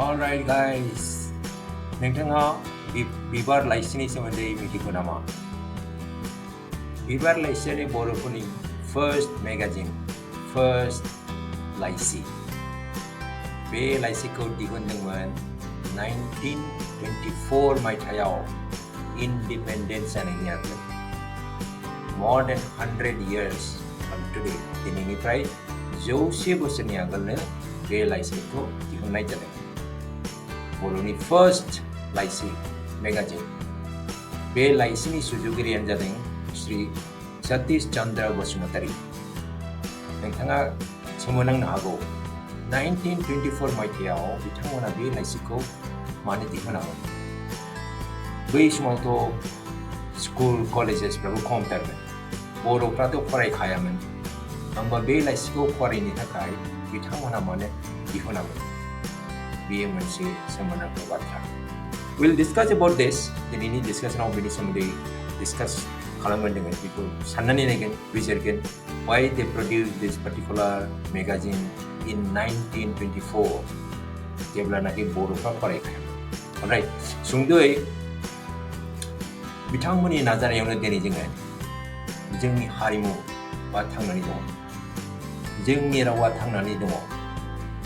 Alright guys, नोंथाङा बिबार लाइसिनि सोमोन्दै मिथिगौ नामा? बिबार लाइसियानो बर'फोरनि first magazine, first लाइसि। बे लाइसिखौ दिहुनदोंमोन 1924 मायथाइयाव independence जानायनि आगोल। More than 100 years from today, दिनैनिफ्राय 100 बोसोरनि आगोलनो बे लाइसिखौ दिहुननाय जादों। बर'नि first लाइसि मेगाजिन। बे लाइसिनि सुजुगिरियानो जादों श्री सतीश चंद्र बसुमतारी। नोंथाङा सोमोनांनो हागौ 1924 मायथाइयाव बिथांमोना बे लाइसिखौ मानो दिहुनामोन। बै समावथ' स्कुल कलेजेसफ्राबो खमथारमोन, बर'फ्राथ' फरायखायामोन। होमबा बे लाइसिखौ फरायनो थाखाय बिथांमोना मानो दिहुनामोन, बेयो मोनसे सोमोनांथाव बाथ्रा। We'll discuss about this. दिनैनि डिसकासनाव बेनि सोमोन्दै डिसकास खालामगोन जोङो, बेखौ साननानै नायगोन, बिजिरगोन। Why they produced this particular magazine in 1924, जेब्लानाखि बर'फ्रा फरायखायामोन। Alright, सुंद'यै बिथांमोननि नाजानायावनो दिनै जोङो जोंनि हारिमुआ थांनानै दङ, जोंनि रावा थांनानै दङ,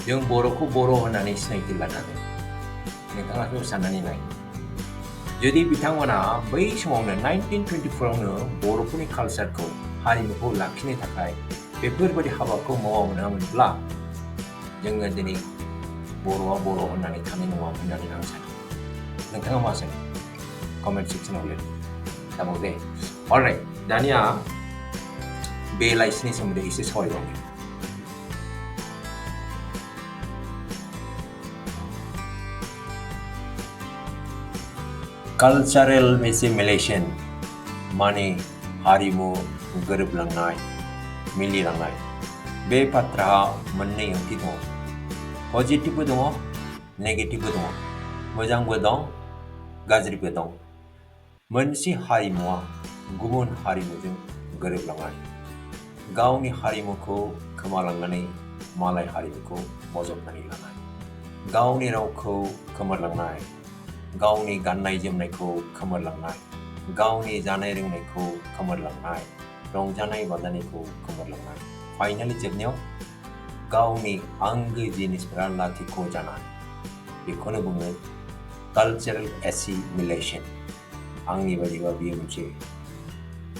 जों बर'खौ बर' होननानै सिनायथि लानो हादों। नोंथाङाथ' साननानै नाय, जुदि बिथांमोना बै समावनो 1924आवनो बर'फोरनि कालचारखौ, हारिमुखौ लाखिनो थाखाय बेफोरबायदि हाबाखौ मावामोनब्ला जोङो दिनै बर'आ बर' होननानै थानाय नङामोन होननानै आं सानो। नोंथाङा मा सानो? कमेन्ट सेक्सनाव लिर। जाबाय दे। अलराइट, दानिया बे लाइसिनि सोमोन्दै एसे सावरायबावनि। Cultural assimilation माने हारिमु गोरोबलांनाय, मिलिलांनाय। बे बाथ्राहा मोननै ओंथि दङ। पजिटिभबो दङ, नेगेटिभबो दङ। मोजांबो दं, गाज्रिबो दं। मोनसे हारिमुआ गुबुन हारिमुजों गोरोबलांनाय, गावनि हारिमुखौ खोमालांनानै मालाय हारिमुखौ बजबनानै लानाय, गावनि रावखौ खोमालांनाय, गावनि गाननाय जोमनायखौ खोमालांनाय, गावनि जानाय लोंनायखौ खोमालांनाय, रंजानाय बाजानायखौ खोमालांनाय, फाइनालि जोबनायाव गावनि आंगो जिनिसफोरा लाथिख' जानाय। बेखौनो बुङो कालचारेल एसिमिलेशन। आंनि बादिबा बेयो मोनसे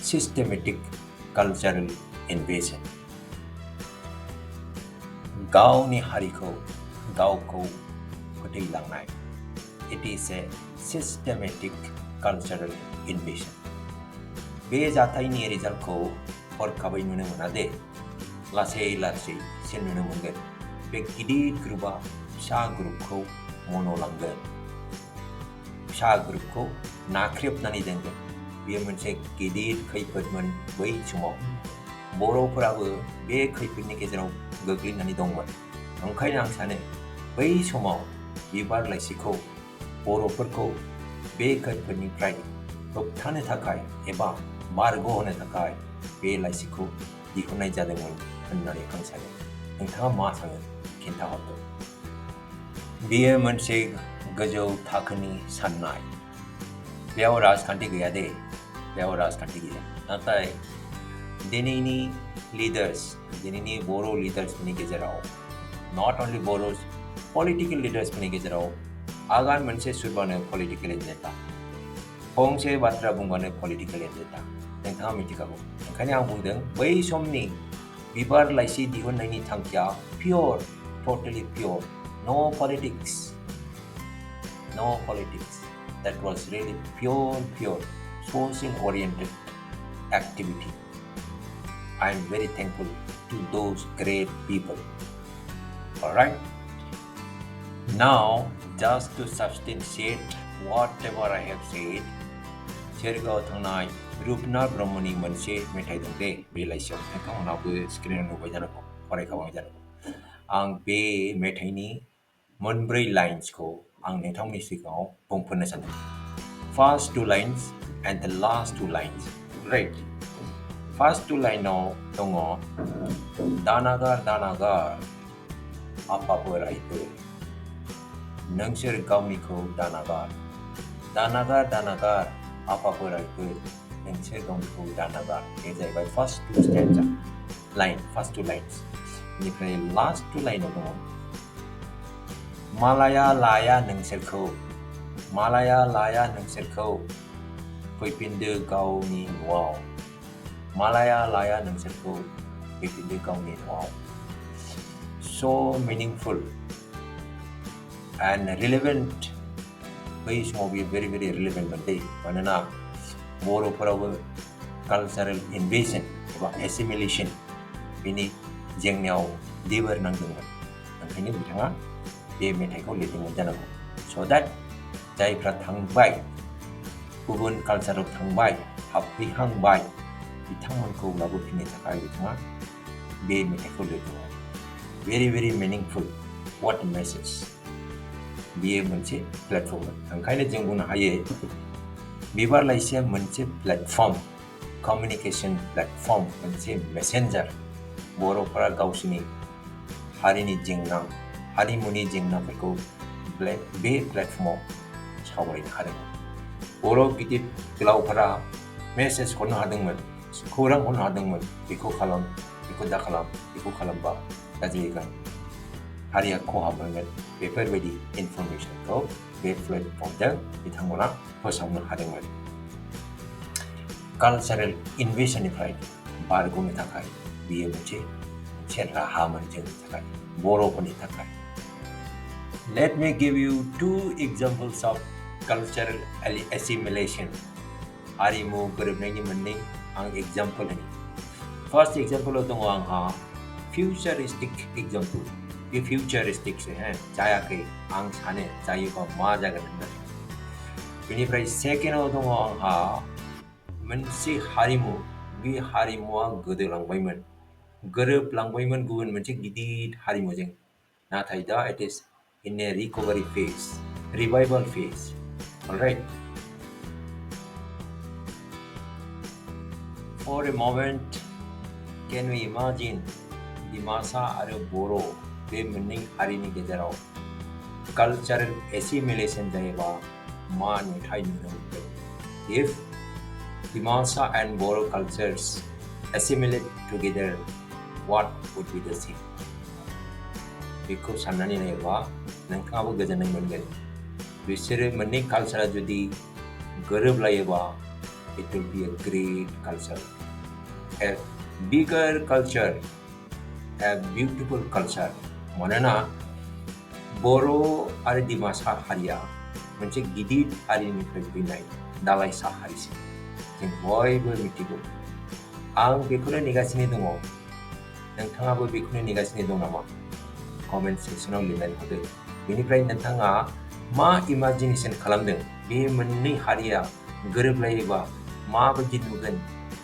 सिस्टेमेटिक कालचारेल इनवेजन। गावनि हारिखौ, गावखौ फोथैलांनाय। It is a systematic cultural invasion. बे जाथायनि रिजाल्टखौ हरखाबै नुनो मोना दे, लासै लासैसो नुनो मोनगोन। बे गिदिर ग्रुपआ फिसा ग्रुपखौ मन'लांगोन, फिसा ग्रुपखौ नाख्रेबनानै दोनगोन। बेयो मोनसे गिदिर खैफोदमोन बै समाव। बर'फोराबो बे खैफोदनि गेजेराव गोग्लैनानै दंमोन। ओंखायनो आं सानो बै समाव बिबार लाइसिखौ बर'फोरखौ बे खैफोदनिफ्राय होबथानो थाखाय एबा बारग'होनो थाखाय बे लाइसिखौ दिहुननाय जादोंमोन होननानै आं सानो। नोंथाङा मा सानो? खिन्थाहरदो। बेयो मोनसे गोजौ थाखोनि साननाय। बेयाव राजखान्थि गैया दे, बेयाव राजखान्थि गैया। नाथाय दिनैनि लिडार्स, दिनैनि बर' लिडार्सफोरनि गेजेराव, नट अनलि बर' पलिटिकेल लिडार्सफोरनि गेजेराव आगान मोनसे सुरबानो पलिटिकेल एजेन्डा, फंसे बाथ्रा बुंबानो पलिटिकेल एजेन्डा। नोंथाङा मिथिखागौ। ओंखायनो आं बुंदों बै समनि बिबार लाइसि दिहुननायनि थांखिया पियर, टटेलि पियर, नो पलिटिक्स, नो politics. That was really pure social oriented activity. I am very thankful to those great people. All right. Now, just to substantiate whatever I have said, सिरगाव थांनाय रुपनाथ ब्रह्मनि मोनसे मेथाइ दं दे बे लाइसियाव। नोंथांमोनाबो स्क्रिनाव नुबाय जानांगौ, फरायखाबाय जानांगौ। आं बे मेथाइनि मोनब्रै लाइन्सखौ आं नोंथांमोननि सिगाङाव बुंफोरनो सानदों। First two lines and the last two lines. Right. First two लाइनाव दङ दानागार दानागार आफा बोराइफोर, नोंसोर गावनिखौ दानागार दानागार आफा बोराइफोर नोंसोर गावनिखौ दानागार बे जाहैबाय first two stanza first two lines बेनिफ्राय लास्ट टु लाइनाव दङ मालाया लाया नोंसोरखौ फैफिनदो गावनि न'आव मालाया लाया नोंसोरखौ फैफिनदो गावनि न'आव so meaningful and relevant बै समाव बेयो very relevant मोनदे मानोना बर'फोरावबो कालचारेल इनभेजन एबा एसिमिलेशन बेनि जेंनायाव देबोर नांदोंमोन ओंखायनो बिथाङा बे मेथाइखौ लिरदोंमोन जानांगौ so that जायफ्रा थांबाय गुबुन कालचाराव थांबाय हाबफैहांबाय बिथांमोनखौ लाबोफिननो थाखाय बिथाङा बे मेथाइखौ लिरदोंमोन very meaningful what message बेयो मोनसे प्लेटफर्म ओंखायनो जों बुंनो हायो बिबार लाइसिया मोनसे प्लेटफर्म कमिउनिकेशन प्लेटफर्म मोनसे मेसेन्जार बर'फोरा गावसोरनि हारिनि जेंना हारिमुनि जेंनाफोरखौ बे प्लेटफर्माव सावरायनो हादोंमोन बर' गिदिर गोलावफोरा मेसेज हरनो हादोंमोन खौरां हरनो हादोंमोन बेखौ खालाम बेखौ दा खालाम बेखौ खालामबा गाज्रि हारिया खहा मोनगोन बेफोरबायदि इनफरमेशनखौ बे प्लेटफर्मजों बिथांमोना फोसावनो हादोंमोन कालचारेल इनभेजननिफ्राय बारग'नो थाखाय बियो मोनसे राहामोन जोंनि थाखाय बर'फोरनि थाखाय Let me give you two examples of cultural assimilation हारिमु गोरोबनायनि मोननै आं एग्जाम्पल होनि फर्स्ट एग्जाम्पलाव दङ आंहा फ्यूचरिस्टिक एग्जाम्पल बे फ्यूचरिस्टिकसो जायाखै आं सानो जायोबा मा जागोन होननानै बेनिफ्राय सेकेन्डआव दङ आंहा मोनसे हारिमु बे हारिमुवा गोरोबलांबायमोन गुबुन मोनसे गिदिर हारिमुजों नाथाय दा it is in a recovery phase, revival phase. Alright. For a moment, can we imagine Dimasa and Bodo बे मोननै हारिनि गेजेराव cultural assimilation जायोबा मा नुथाय नुनो मोनगोन If Dimasa and Bodo cultures assimilate together, what would be the scene? बेखौ साननानै नायोबा नोंथाङाबो गोजोननाय मोनगोन बिसोरो मोननै कालचारा जुदि गोरोबलायोबा it will be a great culture a bigger culture a beautiful culture मानोना बर' आरो दिमासा हारिया मोनसे गिदिर हारिनिफ्राय फैनाय दालाइसा हारिसो जों बयबो मिथिगौ आं बेखौनो नेगासिनो दङ नोंथाङाबो बेखौनो नेगासिनो दं नामा कमेन्ट सेक्सनाव लिरनानै हरदो बेनिफ्राय नोंथाङा मा इमाजिनेसन खालामदों बे मोननै हारिया गोरोबलायोबा माबायदि नुगोन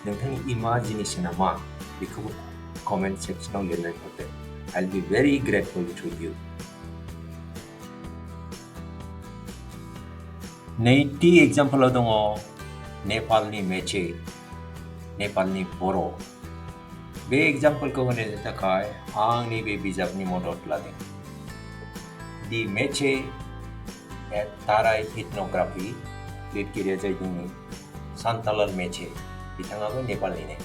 नोंथांनि इमाजिनेसना मा बेखौबो कमेन्ट सेक्सनाव लिरनानै हरदो I'll be very grateful to you नैथि एग्जाम्पलाव दङ नेपालनि मेचे नेपालनि बर' बे एग्जाम्पलखौ होनो थाखाय आं नैबे बिजाबनि मदद लादों दि मेचे ताराय इथन'ग्राफि लिरगिरिया जाहैदों सान्तालाल मेचे बिथाङाबो नेपालनिनो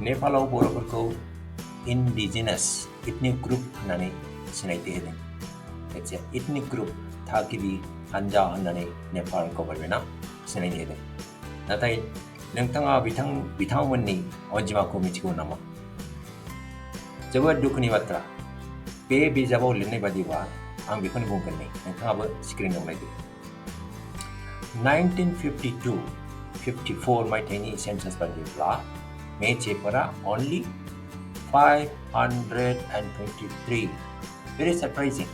नेपालाव बर'फोरखौ इन्डिजिनास इथनिक ग्रुप होननानै सिनायथि होदों मोनसे इथनिक ग्रुप थागिबि हान्जा होननानै नेपाल गभर्नमेन्टआ सिनायथि होदों नाथाय नोंथाङा बिथांमोननि अनजिमाखौ मिथिगौ नामा जोबोद दुखुनि बाथ्रा बे बिजाबाव लिरनाय बादिबा आं बेखौनो बुंगोन नोंथाङाबो स्क्रिनाव नायदो 1952-54 मायथाइनि सेन्सास बादिब्ला मेचेफोरा only 523 very surprising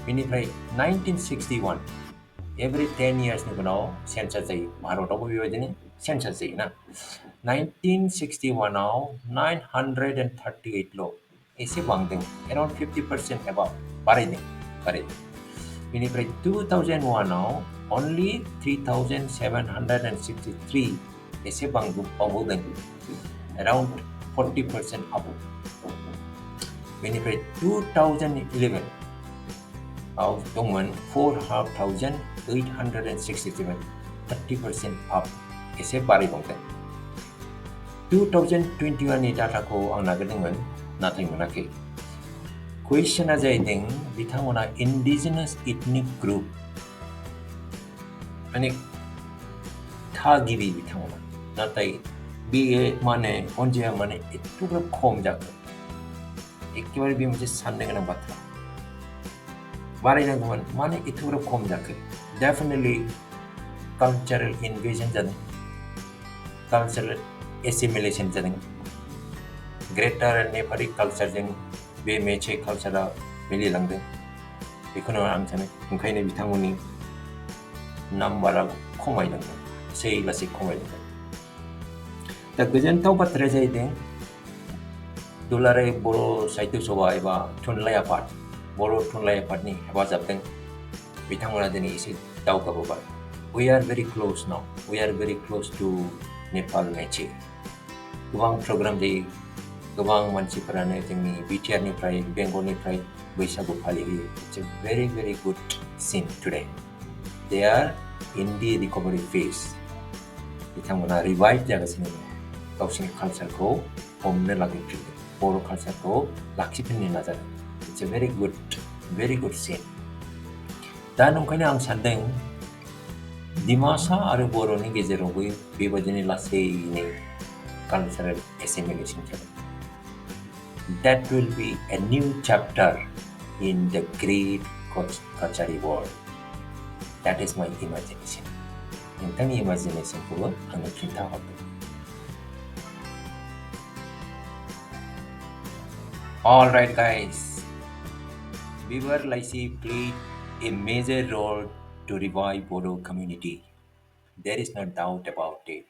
बेनिफ्राय 1961 every 10 yearsनि उनाव सेन्सास जायो भारतआवबो बेबायदिनो सेन्सास जायोना 1961आव 938ल' एसे बांदों around 50% above बारायदों बेनिफ्राय 2001आव only 3763 एसे बावबोदों around 40% up बेनिफ्राय 2011 दंमोन 4,867 30% up एसे बारायबावदों 2021 नि डाटाखौ आं नागिरदोंमोन नाथाय मोनाखै कुइसना जाहैदों बिथांमोना इन्डिजिनास इथनिक ग्रुप माने थागिबि बिथांमोना नाथाय बे माने अनजिमाया माने एथ'ग्राब खम जाखो एखेबारे बे मोनसे साननो गोनां बाथ्रा बारायनांगौमोन माने एथ'ग्राब खम जाखो डेफिनेटलि कालचारेल इनवेजन जादों कालचारेल एसिमिलेशन जादों ग्रेटार नेपाली कालचारजों बे मेचे कालचारा मिलायलांदों बेखौनो आं सानो ओंखायनो बिथांमोननि नाम्बारा खमायलांदों लासै खमायलांदों दा गोजोनथाव बाथ्राया जाहैदों दुलाराय बर' साहित्य सभा एबा थुनलाइ आफाद बर' थुनलाइ आफादनि हेफाजाबजों बिथांमोना दिनै एसे दावगाबोबाय we are very close now we are very close to Nepal Meche गोबां प्रग्राम जायो गोबां मानसिफोरानो जोंनि बिटिआरनिफ्राय बेंगलनिफ्राय बैसागु फालियो it's a very very good scene today they are in the recovery phase बिथांमोना रिभाइभ जागासिनो दं गावसिनि कालचारखौ हमनो लागिफिनदों बर' कालचारखौ लाखिफिननो नाजादों it's a very good scene दा नंखायनो आं सानदों दिमासा आरो बर'नि गेजेरावबो बेबायदिनो लासैनो cultural assimilation जादों that will be a new chapter in the great Kokrajhar world that is my imagination नोंथांनि इमेजिनेशनखौबो आंनो खिन्थाहरदो All right guys BIBAR Laisi played a major role to revive Bodo community there is no doubt about it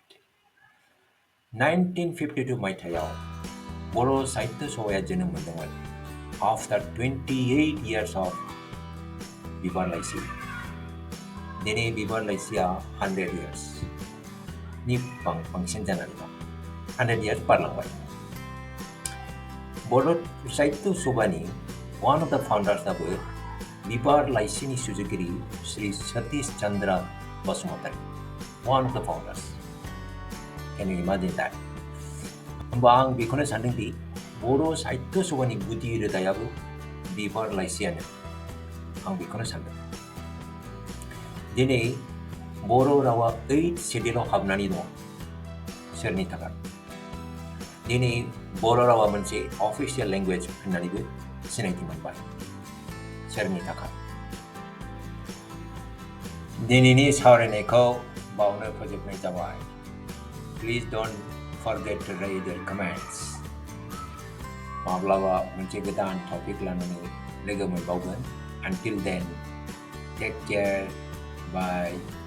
1952 मायथाइयाव बर' साहित्य सभाया जोनोम मोनदोंमोन after 28 years of BIBAR Laisi दिनै BIBAR Laisiया 100 years नि बांसिन जानानै दं 100 years बारलांबाय बर' साहित्य सभानि one of the foundersआबो BIBAR Laisiनि सुजुगिरि Sri Satish Chnadra Basumatary one of the founders can you imagine that होमबा आं बेखौनो सानदोंदि बर' साहित्य सभानि गुदि रोदायाबो BIBAR Laisiयानो आं बेखौनो सानदों दिनै बर' रावा 8 शेड्यूलआव हाबनानै दं सोरनि थाखाय दिनै बर' रावा मोनसे अफिशियेल लेंगुवेज होननानैबो सिनायथि मोनबाय सोरनि थाखाय दिनैनि सावरायनायखौ बावनो फोजोबनाय जाबाय Please don't forget to write your comments. माब्लाबा मोनसे गोदान टपिक लानानै लोगो मोनबावगोन Until then, take care. Bye.